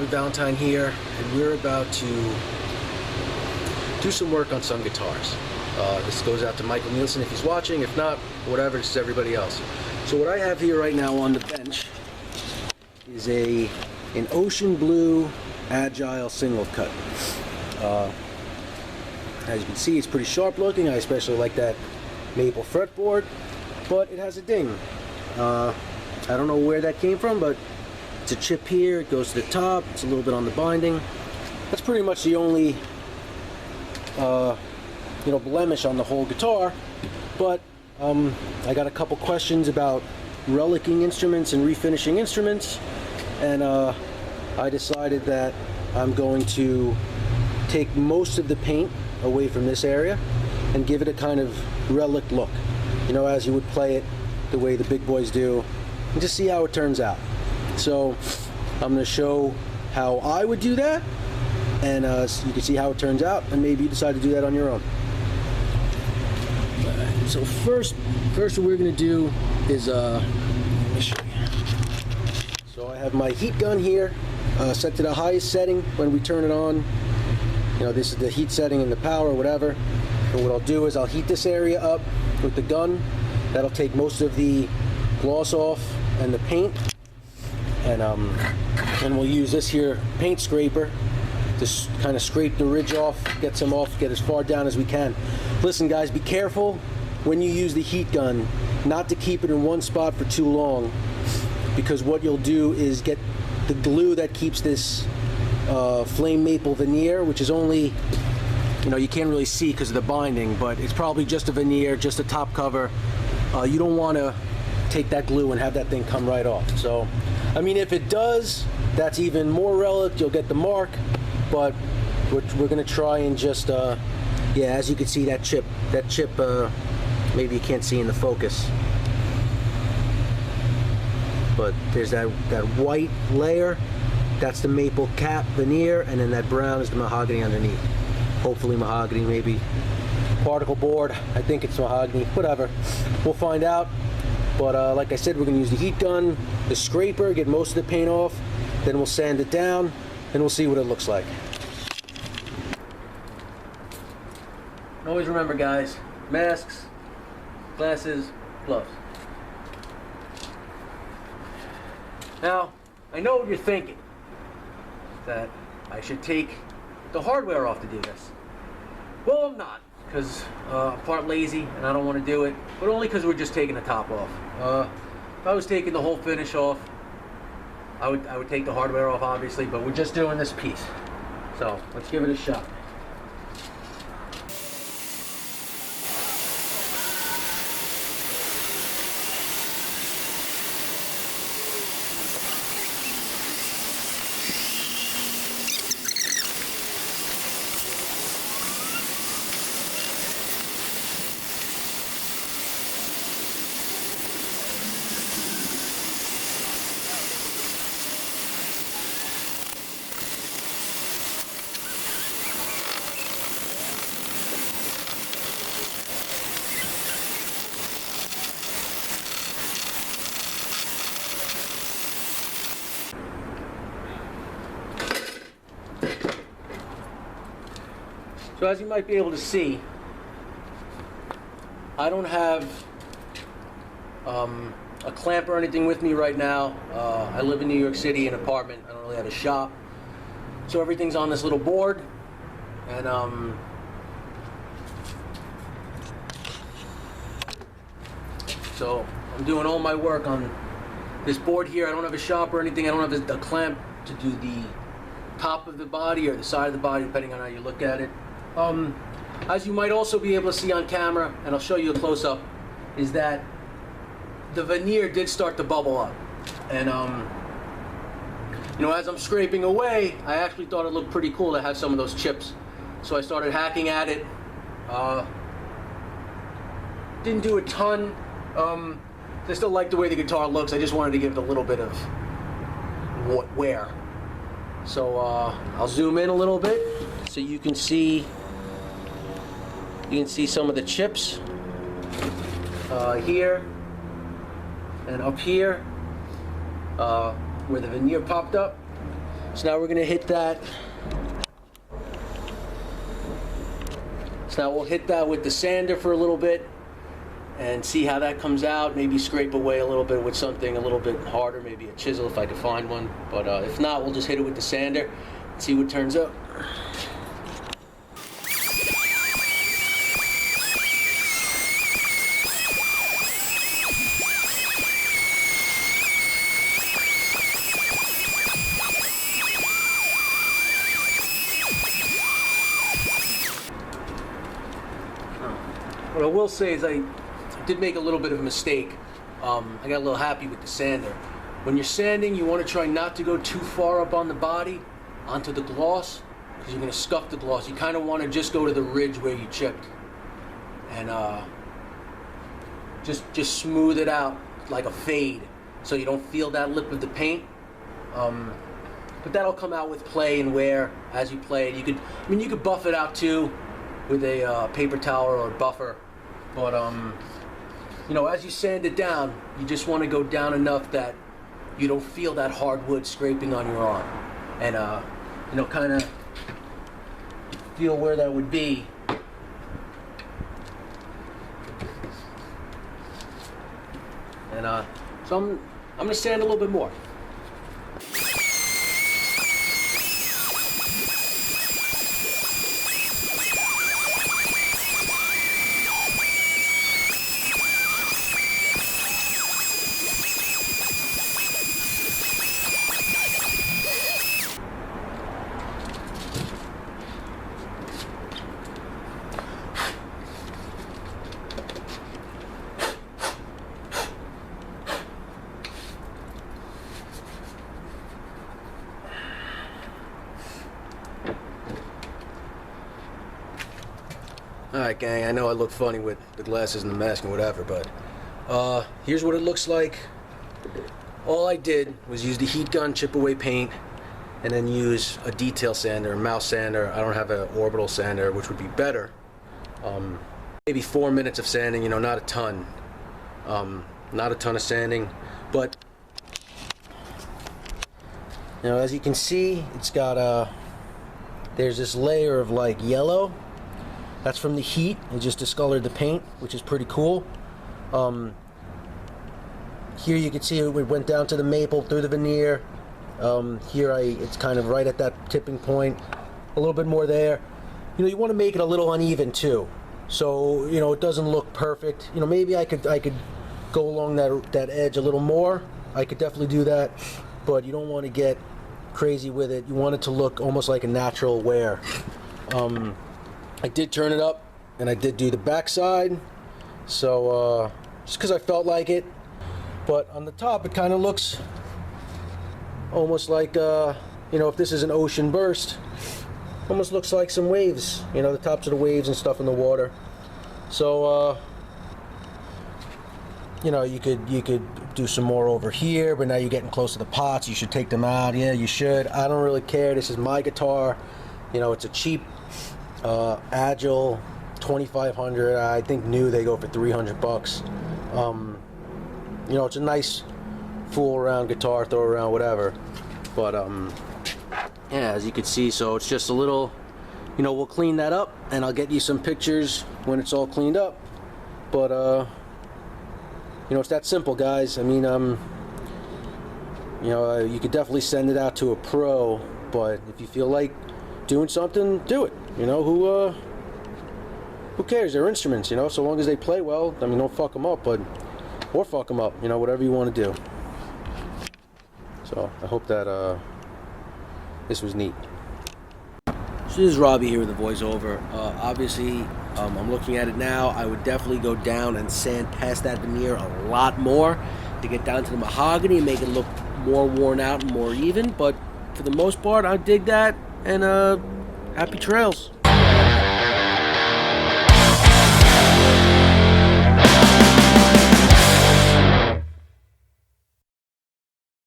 Bobby Valentine here, and we're about to do some work on some guitars. This goes out to Michael Nielsen if he's watching. If not, whatever, this is everybody else. So what I have here right now on the bench is an ocean blue agile single cut. As you can see, it's pretty sharp looking. I especially like that maple fretboard, but it has a ding. I don't know where that came from, but it's a chip here. It goes to the top. It's a little bit on the binding. That's pretty much the only blemish on the whole guitar. But I got a couple questions about relicing instruments and refinishing instruments, and I decided that I'm going to take most of the paint away from this area and give it a kind of relic look, as you would play it the way the big boys do, and just see how it turns out. So I'm going to show how I would do that, and so you can see how it turns out, and maybe you decide to do that on your own. So first what we're going to do is let me show you. So I have my heat gun here set to the highest setting. When we turn it on, this is the heat setting and the power, whatever. And what I'll do is I'll heat this area up with the gun. That'll take most of the gloss off and the paint. And we'll use this here paint scraper to kind of scrape the ridge off, get some off, get as far down as we can. Listen guys, be careful when you use the heat gun not to keep it in one spot for too long, because what you'll do is get the glue that keeps this flame maple veneer, which is only, you can't really see because of the binding, but it's probably just a veneer, just a top cover. You don't want to take that glue and have that thing come right off. So, I mean, if it does, that's even more relic. You'll get the mark, but we're going to try and just, as you can see, that chip, maybe you can't see in the focus, but there's that white layer. That's the maple cap veneer, and then that brown is the mahogany underneath. Hopefully mahogany, maybe particle board. I think it's mahogany, whatever. We'll find out. But like I said, we're going to use the heat gun, the scraper, get most of the paint off, then we'll sand it down, and we'll see what it looks like. And always remember, guys, masks, glasses, gloves. Now, I know what you're thinking, that I should take the hardware off to do this. Well, I'm not, because I'm part lazy and I don't want to do it, but only because we're just taking the top off. If I was taking the whole finish off, I would take the hardware off, obviously, but we're just doing this piece. So let's give it a shot. So as you might be able to see, I don't have a clamp or anything with me right now. I live in New York City, in an apartment. I don't really have a shop. So everything's on this little board. And so I'm doing all my work on this board here. I don't have a shop or anything. I don't have a clamp to do the top of the body or the side of the body, depending on how you look at it. As you might also be able to see on camera, and I'll show you a close-up, is that the veneer did start to bubble up. And as I'm scraping away, I actually thought it looked pretty cool to have some of those chips. So I started hacking at it. Didn't do a ton. I still like the way the guitar looks. I just wanted to give it a little bit of wear. So I'll zoom in a little bit so you can see some of the chips here and up here where the veneer popped up. So now we're gonna hit that. So now we'll hit that with the sander for a little bit and see how that comes out. Maybe scrape away a little bit with something a little bit harder, maybe a chisel if I could find one. But if not, we'll just hit it with the sander and see what turns up. What I will say is I did make a little bit of a mistake. I got a little happy with the sander. When you're sanding, you want to try not to go too far up on the body onto the gloss, because you're going to scuff the gloss. You kind of want to just go to the ridge where you chipped and just smooth it out like a fade so you don't feel that lip of the paint. But that'll come out with play and wear as you play it. You could buff it out too with a paper towel or a buffer. But as you sand it down, you just want to go down enough that you don't feel that hardwood scraping on your arm, and kind of feel where that would be. And so I'm gonna sand a little bit more. Alright gang, I know I look funny with the glasses and the mask and whatever, but here's what it looks like. All I did was use the heat gun, chip away paint, and then use a detail sander, a mouse sander. I don't have an orbital sander, which would be better. Maybe 4 minutes of sanding, not a ton. Not a ton of sanding, but as you can see, it's got there's this layer of like yellow. That's from the heat. It just discolored the paint, which is pretty cool. Here you can see it went down to the maple through the veneer. Here it's kind of right at that tipping point. A little bit more there. You want to make it a little uneven too, so it doesn't look perfect. Maybe I could go along that edge a little more. I could definitely do that, but you don't want to get crazy with it. You want it to look almost like a natural wear. I did turn it up, and I did do the back side, so just because I felt like it. But on the top, it kind of looks almost like, if this is an ocean burst, almost looks like some waves, the tops of the waves and stuff in the water. So, you could do some more over here, but now you're getting close to the pots. You should take them out. Yeah, you should. I don't really care. This is my guitar. It's a cheap Agile 2500. I think new they go for 300 bucks. It's a nice fool around guitar, throw around, whatever. But yeah, as you can see, so it's just a little, we'll clean that up and I'll get you some pictures when it's all cleaned up. But it's that simple, guys. I mean, you could definitely send it out to a pro, but if you feel like doing something, do it. Who cares? They're instruments, so long as they play well. Don't fuck them up, or fuck them up, whatever you want to do. So I hope that this was neat. So this is Robbie here with the voiceover. Obviously, I'm looking at it now. I would definitely go down and sand past that veneer a lot more to get down to the mahogany and make it look more worn out and more even. But for the most part, I dig that, and happy trails.